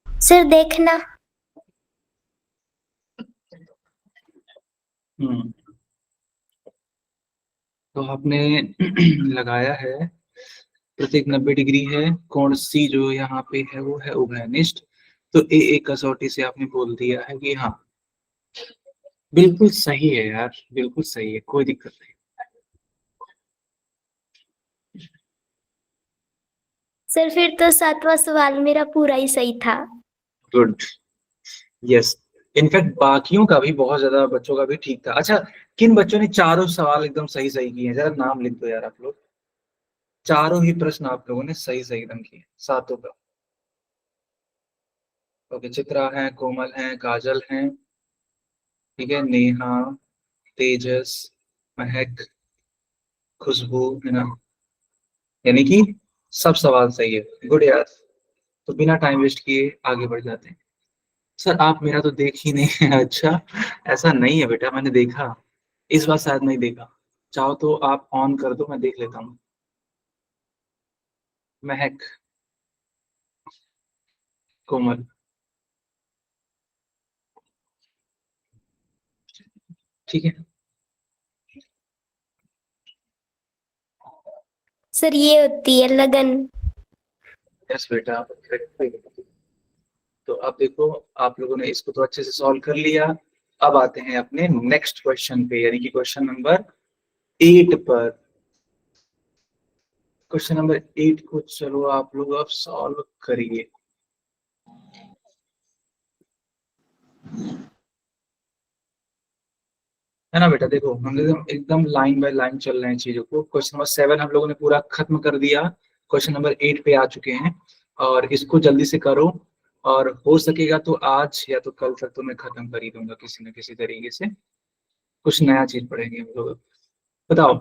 Speaker 2: सर देखना।
Speaker 1: तो आपने लगाया है, प्रत्येक 90 डिग्री है, कोण C जो यहाँ पे है वो है उभयनिष्ठ, तो ए कसौटी से आपने बोल दिया है कि हाँ बिल्कुल सही है यार, बिल्कुल सही है, कोई दिक्कत नहीं।
Speaker 2: सर फिर तो 7वां सवाल मेरा पूरा ही सही था।
Speaker 1: गुड, यस, इनफैक्ट बाकियों का भी, बहुत ज्यादा बच्चों का भी ठीक था। अच्छा, किन बच्चों ने चारों सवाल एकदम सही सही किए हैं, जरा नाम लिख दो यार आप लोग। चारों ही प्रश्न आप लोगों ने सही सही एकदम किए, सातों का। ओके, चित्रा है, कोमल है, काजल है, ठीक है, नेहा, तेजस, महक, खुशबू, है ना, यानी कि सब सवाल सही है, गुड यार। तो बिना टाइम वेस्ट किए आगे बढ़ जाते हैं। सर आप मेरा तो देख ही नहीं है। अच्छा, ऐसा नहीं है बेटा, मैंने देखा, इस बार शायद नहीं देखा। चाहो तो आप ऑन कर दो, मैं देख लेता हूँ। महक, कोमल, ठीक है।
Speaker 2: सर ये होती है लगन।
Speaker 1: यस बेटा, perfect। तो अब देखो, आप लोगों ने इसको तो अच्छे से सॉल्व कर लिया। अब आते हैं अपने नेक्स्ट क्वेश्चन पे, यानी कि क्वेश्चन नंबर 8 पर। क्वेश्चन नंबर 8 को चलो आप लोग अब सॉल्व करिए। है ना बेटा, देखो हम एकदम लाइन बाय लाइन चल रहे हैं चीजों को। क्वेश्चन नंबर 7 हम लोगों ने पूरा खत्म कर दिया, क्वेश्चन नंबर 8 पे आ चुके हैं, और इसको जल्दी से करो। और हो सकेगा तो आज या तो कल तक तो मैं खत्म कर ही दूंगा किसी न किसी तरीके से। कुछ नया चीज पढ़ेंगे हम लोग। बताओ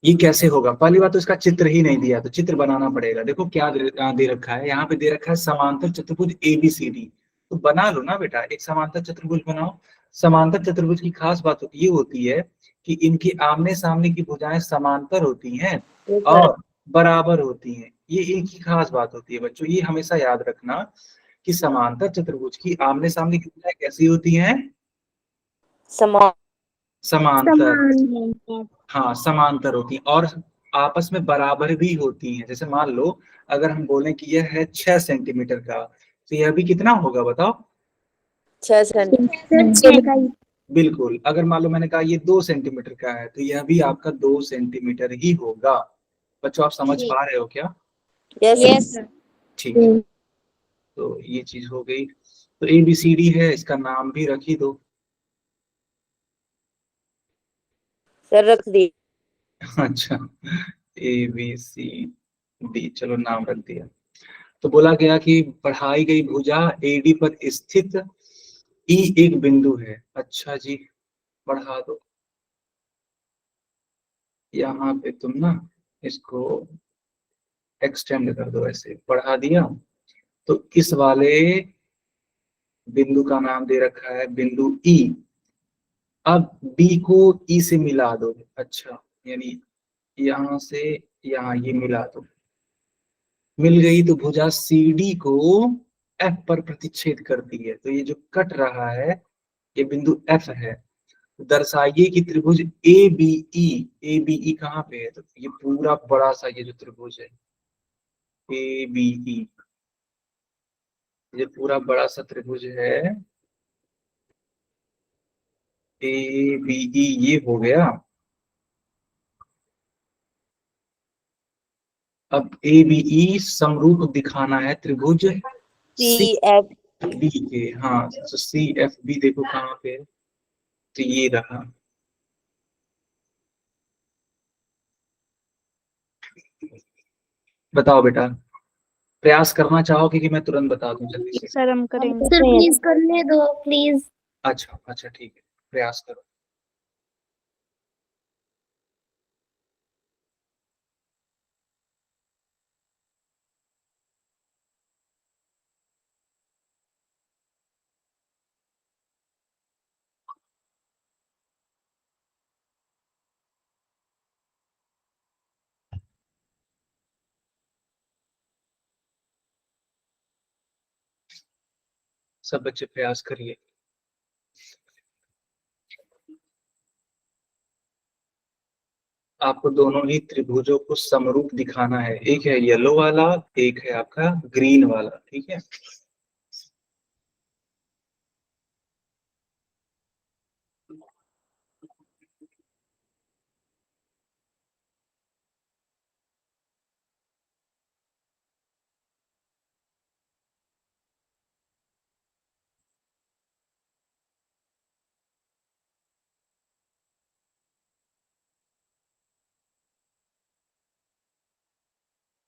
Speaker 1: ये कैसे होगा। पहली बात तो इसका चित्र ही नहीं दिया, तो चित्र बनाना पड़ेगा। देखो क्या दे रखा है, यहाँ पे दे रखा है समांतर चतुर्भुज ABCD। तो बना लो ना बेटा, एक समांतर चतुर्भुज बनाओ। समांतर चतुर्भुज की खास बात ये होती है कि इनकी आमने सामने की भुजाएं समांतर होती हैं और बराबर होती हैं। ये एक ही खास बात होती है बच्चों, ये हमेशा याद रखना कि समांतर चतुर्भुज की आमने सामने की भुजाएं कैसी होती हैं,
Speaker 4: समान।
Speaker 1: समांतर।
Speaker 2: समान।
Speaker 1: हाँ समांतर होती हैं और आपस में बराबर भी होती हैं। जैसे मान लो अगर हम बोलें कि यह है 6 सेंटीमीटर का, तो यह भी कितना होगा बताओ।
Speaker 4: 6 सेंटीमीटर।
Speaker 2: सर 6 का ही।
Speaker 1: बिल्कुल, अगर मान लो मैंने कहा ये 2 सेंटीमीटर का है, तो यह भी आपका 2 सेंटीमीटर ही होगा। बच्चों आप समझ पा रहे हो क्या।
Speaker 4: यस।
Speaker 1: ठीक है, तो ये चीज हो गई। तो ABCD है, इसका नाम भी रख ही दो।
Speaker 4: सर रख दी।
Speaker 1: अच्छा, ABCD, चलो नाम रख दिया। तो बोला गया कि बढ़ाई गई भुजा AD पर स्थित E एक बिंदु है। अच्छा जी, बढ़ा दो। यहाँ पे तुम ना इसको एक्सटेंड कर दो, ऐसे बढ़ा दिया। तो इस वाले बिंदु का नाम दे रखा है बिंदु E। अब B को E से मिला दो। अच्छा, यानी यहाँ से यहाँ ये मिला दो, मिल गई। तो भुजा CD को F पर प्रतिच्छेद करती है। तो ये जो कट रहा है ये बिंदु F है। दर्शाइए कि त्रिभुज ABE कहाँ पे है। तो ये पूरा बड़ा सा ये जो त्रिभुज है ABE, ये पूरा बड़ा सा त्रिभुज है ABE, ये हो गया। अब ABE समरूप दिखाना है त्रिभुज
Speaker 4: CF।
Speaker 1: CFB के। हाँ, तो CFB देखो कहाँ पे है, तो ये रहा। बताओ बेटा, प्रयास करना चाहोगे कि मैं तुरंत बता दूं जल्दी से।
Speaker 4: सर हम करेंगे।
Speaker 2: सर प्लीज करने दो प्लीज।
Speaker 1: अच्छा अच्छा ठीक है, प्रयास करो। सब बच्चे प्रयास करिए। आपको दोनों ही त्रिभुजों को समरूप दिखाना है। एक है येलो वाला, एक है आपका ग्रीन वाला, ठीक है।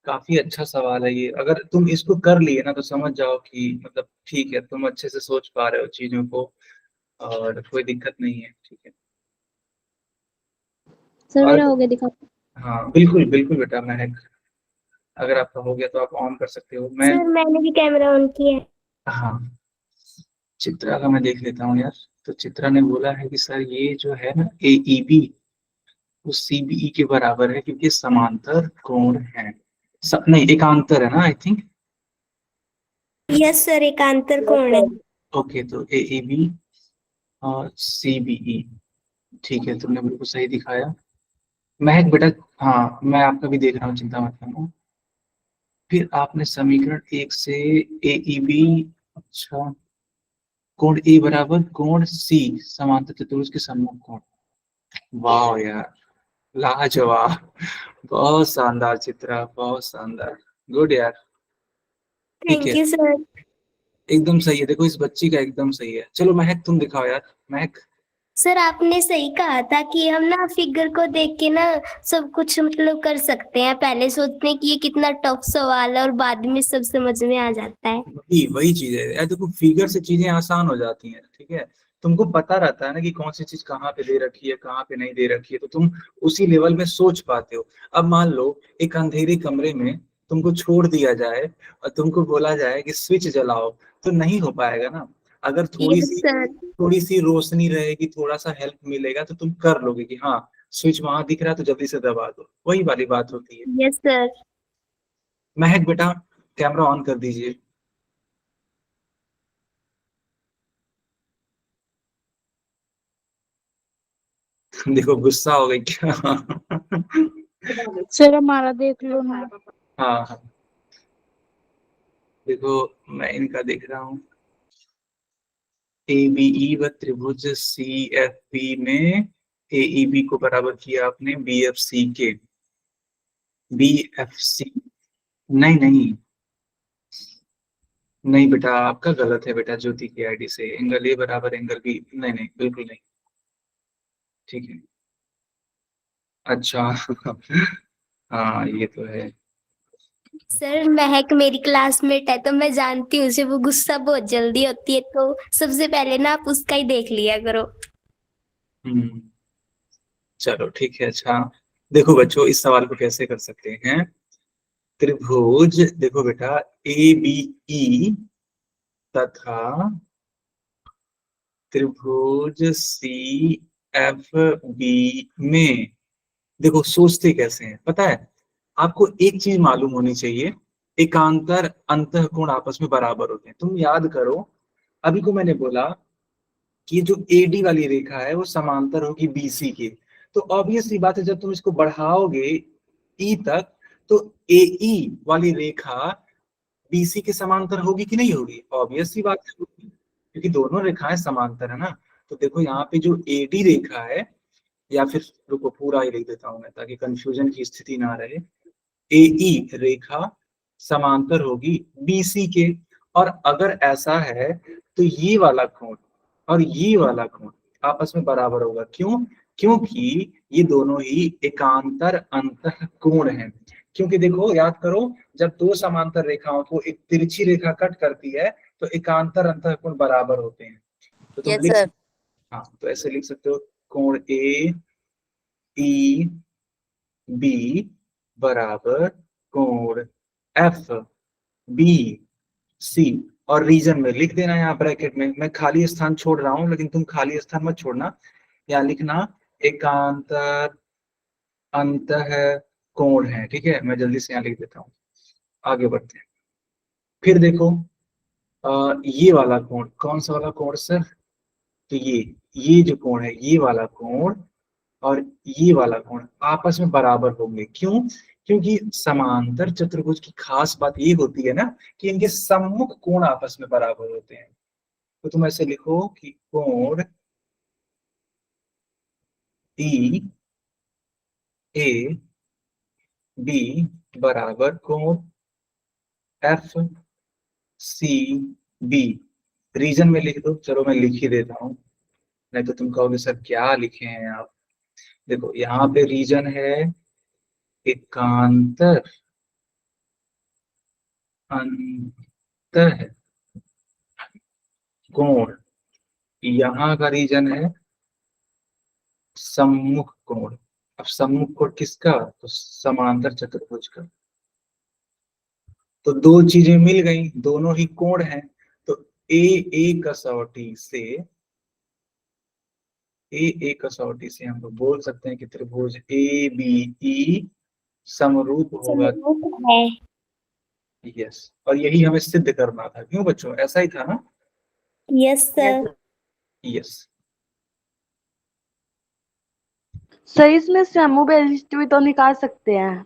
Speaker 1: काफी अच्छा सवाल है ये। अगर तुम इसको कर लिए ना तो समझ जाओ कि मतलब ठीक है, तुम अच्छे से सोच पा रहे हो चीजों को और कोई दिक्कत नहीं है, ठीक है।
Speaker 3: सर
Speaker 1: और
Speaker 3: मेरा हो गया, दिखाओ।
Speaker 1: हाँ बिल्कुल बिल्कुल बेटा, मैं अगर आपका हो गया तो आप ऑन कर सकते हो। मैं
Speaker 2: सर मैंने भी कैमरा ऑन किया है।
Speaker 1: हाँ चित्रा का मैं देख लेता हूँ यार। तो चित्रा ने बोला है कि सर ये जो है ना AEB वो CBE के बराबर है क्योंकि समांतर कोण है। नहीं एकांतर है ना आई थिंक।
Speaker 2: यस सर, एकांतर कोण है।
Speaker 1: ओके तो AEB और CBE ठीक है, तुमने बिल्कुल सही दिखाया। महक बेटा, हाँ मैं आपका भी देख रहा हूँ, चिंता मत करना। फिर आपने समीकरण 1 से AEB, अच्छा कोण A बराबर कोण C समांतर चतुर्भुज के सम्मुख कोण। वाह यार लाजवाब, बहुत शानदार चित्रा, बहुत शानदार, गुड यार। ठीक
Speaker 2: थैंक
Speaker 1: है
Speaker 2: यू सर।
Speaker 1: एकदम सही है, देखो इस बच्ची का एकदम सही है। चलो महक तुम दिखाओ यार। महक
Speaker 2: सर आपने सही कहा था कि हम ना फिगर को देख के ना सब कुछ मतलब कर सकते हैं, पहले सोचते हैं कि ये कितना टफ सवाल है और बाद में सब समझ में आ जाता है।
Speaker 1: वही चीज है यार, देखो फिगर से चीजें आसान हो जाती हैं। ठीक है, तुमको पता रहता है ना कि कौन सी चीज कहाँ पे दे रखी है कहाँ पे नहीं दे रखी है, तो तुम उसी लेवल में सोच पाते हो। अब मान लो एक अंधेरे कमरे में तुमको छोड़ दिया जाए और तुमको बोला जाए कि स्विच जलाओ, तो नहीं हो पाएगा ना। अगर
Speaker 2: यस सर।
Speaker 1: थोड़ी सी रोशनी रहेगी, थोड़ा सा हेल्प मिलेगा, तो तुम कर लोगे कि हाँ स्विच वहां दिख रहा है तो जल्दी से दबा दो, वही वाली बात होती है।
Speaker 2: Yes sir.
Speaker 1: महक बेटा कैमरा ऑन कर दीजिए। देखो गुस्सा हो गई क्या?
Speaker 3: सर हमारा देख लो ना।
Speaker 1: हाँ हाँ देखो मैं इनका देख रहा हूँ। ABE व त्रिभुज CFB में AEB को बराबर किया आपने BFC के। BFC नहीं नहीं नहीं बेटा आपका गलत है बेटा, ज्योति की आईडी से एंगल A बराबर एंगल B, नहीं नहीं बिल्कुल नहीं। ठीक है अच्छा हाँ ये तो है।
Speaker 2: सर महक मेरी क्लासमेट है तो मैं जानती हूँ उसे, वो गुस्सा बहुत जल्दी होती है, तो सबसे पहले ना आप उसका ही देख लिया करो।
Speaker 1: हम्म चलो ठीक है। अच्छा देखो बच्चों इस सवाल को कैसे कर सकते हैं। त्रिभुज देखो बेटा ABE तथा त्रिभुज CFB में देखो सोचते कैसे हैं पता है। आपको एक चीज मालूम होनी चाहिए, एकांतर अंतःकोण आपस में बराबर होते हैं। तुम याद करो अभी को मैंने बोला कि जो AD वाली रेखा है वो समांतर होगी BC के। तो ऑब्वियस सी बात है जब तुम इसको बढ़ाओगे E तक तो AE वाली रेखा BC के समांतर होगी कि नहीं होगी? ऑब्वियस सी बात है होगी, क्योंकि दोनों रेखाएं समांतर है ना। तो देखो यहाँ पे जो AD रेखा है, या फिर रुको पूरा ही लिख देता हूं मैं ताकि कंफ्यूजन की स्थिति ना रहे। AE रेखा समांतर होगी BC के, और अगर ऐसा है तो ये वाला कोण और ये वाला कोण आपस में बराबर होगा। क्यों? क्योंकि ये दोनों ही एकांतर अंतःकोण हैं। क्योंकि देखो याद करो जब दो समांतर रेखाओं को एक तिरछी रेखा कट करती है तो एकांतर अंतःकोण बराबर होते हैं। तो तुम
Speaker 4: यस
Speaker 1: लिख
Speaker 4: सर।
Speaker 1: हाँ तो ऐसे लिख सकते हो कोण AEB बराबर कोण FBC, और रीजन में लिख देना यहाँ ब्रैकेट में। मैं खाली स्थान छोड़ रहा हूँ लेकिन तुम खाली स्थान मत छोड़ना, यहाँ लिखना एकांतर अंतःकोण है। ठीक है मैं जल्दी से यहाँ लिख देता हूँ, आगे बढ़ते हैं। फिर देखो ये वाला कोण कौन सा वाला कोण सर? तो ये जो कोण है ये वाला कोण और ये वाला कोण आपस में बराबर होंगे। क्यों? क्योंकि समांतर चतुर्भुज की खास बात ये होती है ना कि इनके सम्मुख कोण आपस में बराबर होते हैं। तो तुम ऐसे लिखो कि कोण EAB बराबर कोण FCB। रीजन में लिख दो, चलो मैं लिख ही देता हूँ, नहीं तो तुम कहोगे सर क्या लिखे हैं आप। देखो यहाँ पे रीजन है एकांतर अंतःकोण, यहाँ का रीजन है सम्मुख कोण। अब सम्मुख कोण किसका? तो समांतर चतुर्भुज का। तो दो चीजें मिल गई, दोनों ही कोण हैं, तो ए कसौटी से हम लोग बोल सकते हैं कि त्रिभुज ए बी ई समरूप होगा।
Speaker 2: समरूप है।
Speaker 1: यस, और यही हमें सिद्ध करना था, क्यों बच्चों, ऐसा ही था ना?
Speaker 2: Yes sir.
Speaker 1: यस।
Speaker 5: सर इसमें समूह भी तो निकाल सकते हैं।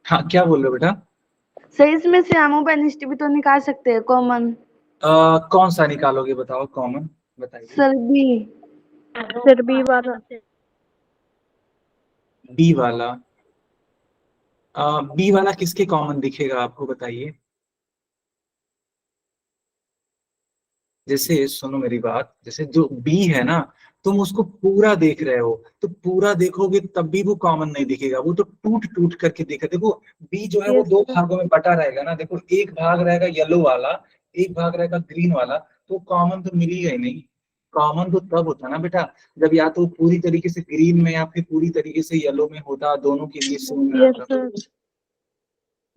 Speaker 1: हाँ, क्या बोल रहे हो बेटा?
Speaker 5: सर इसमें समूह भी तो निकाल सकते हैं कॉमन।
Speaker 1: कौन सा निकालोगे बताओ, कॉमन बताइए।
Speaker 5: सर बी वाला।
Speaker 1: बी वाला, बी वाला किसके कॉमन दिखेगा आपको बताइए? जैसे सुनो मेरी बात, जैसे जो बी है ना, तुम उसको पूरा देख रहे हो, तो पूरा देखोगे तब भी वो कॉमन नहीं दिखेगा, वो तो टूट टूट करके दिखा। देखो बी जो है वो दो भागों में बटा रहेगा ना, देखो एक भाग रहेगा येलो वाला, एक भाग रहेगा ग्रीन वाला, तो कॉमन तो मिलेगा ही नहीं। कॉमन तो तब होता ना बेटा जब या तो पूरी तरीके से ग्रीन में या फिर पूरी तरीके से येलो में होता, दोनों के लिए सेम रहता।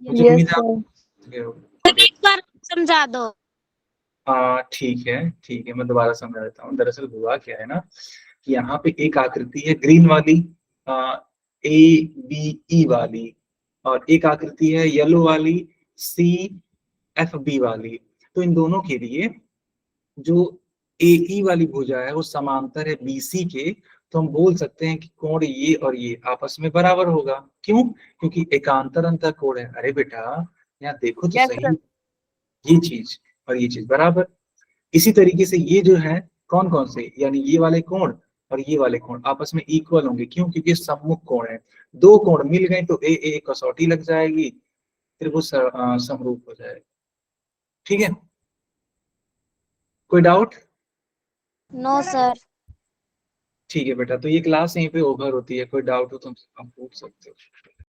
Speaker 1: मुझे उम्मीद है आप समझ गए हो।
Speaker 3: एक बार समझा दो।
Speaker 1: ठीक है, मैं दोबारा समझा देता हूँ। दरअसल हुआ क्या है ना कि यहाँ पे एक आकृति है ग्रीन वाली, ए बी ई वाली, और एक आकृति है येलो वाली, सी एफ बी वाली। तो इन दोनों के लिए जो ए ई वाली भुजा है वो समांतर है बी सी के, तो हम बोल सकते हैं कि कोण ये और ये आपस में बराबर होगा। क्यों? क्योंकि एकांतर अंतर कोण है। अरे बेटा यहाँ देखो तो सही, ये चीज और ये चीज बराबर। इसी तरीके से ये जो है कौन कौन से, यानी ये वाले कोण और ये वाले कोण आपस में इक्वल होंगे। क्यों? क्योंकि ये सम्मुख कोण है। दो कोण मिल गए तो ए कसौटी लग जाएगी, फिर वो समरूप हो जाएगा। ठीक है, कोई डाउट?
Speaker 3: No sir.
Speaker 1: ठीक है बेटा, तो ये क्लास यहीं पे ओवर होती है। कोई डाउट हो तो आप पूछ सकते हो।